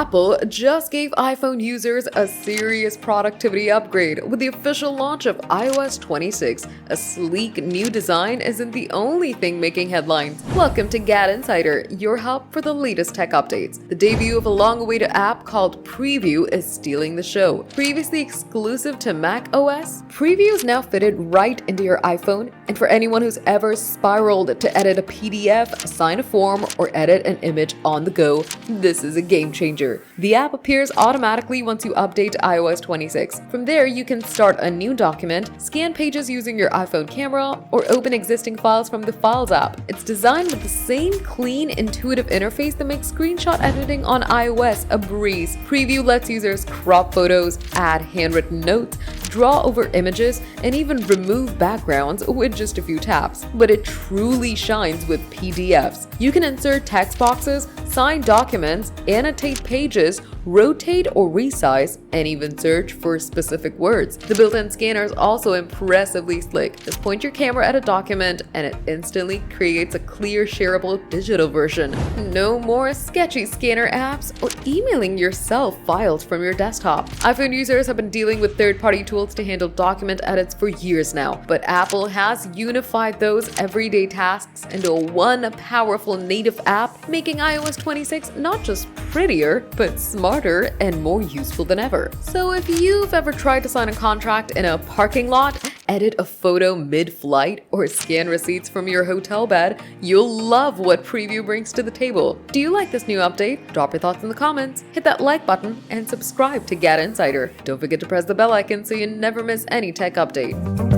Apple just gave iPhone users a serious productivity upgrade with the official launch of iOS 26. A sleek new design isn't the only thing making headlines. Welcome to GadInsider, your hub for the latest tech updates. The debut of a long-awaited app called Preview is stealing the show. Previously exclusive to Mac OS, Preview is now fitted right into your iPhone, and for anyone who's ever spiraled to edit a PDF, sign a form, or edit an image on the go, this is a game changer. The app appears automatically once you update to iOS 26. From there, you can start a new document, scan pages using your iPhone camera, or open existing files from the Files app. It's designed with the same clean, intuitive interface that makes screenshot editing on iOS a breeze. Preview lets users crop photos, add handwritten notes, draw over images, and even remove backgrounds with just a few taps. But it truly shines with PDFs. You can insert text boxes, sign documents, annotate pages, rotate or resize, and even search for specific words. The built-in scanner is also impressively slick. Just point your camera at a document and it instantly creates a clear, shareable digital version. No more sketchy scanner apps or emailing yourself files from your desktop. iPhone users have been dealing with third-party tools to handle document edits for years now, but Apple has unified those everyday tasks into one powerful native app, making iOS 26 not just prettier, but smarter and more useful than ever. So if you've ever tried to sign a contract in a parking lot, edit a photo mid-flight, or scan receipts from your hotel bed, you'll love what Preview brings to the table. Do you like this new update? Drop your thoughts in the comments, hit that like button, and subscribe to GadInsider. Don't forget to press the bell icon so you never miss any tech update.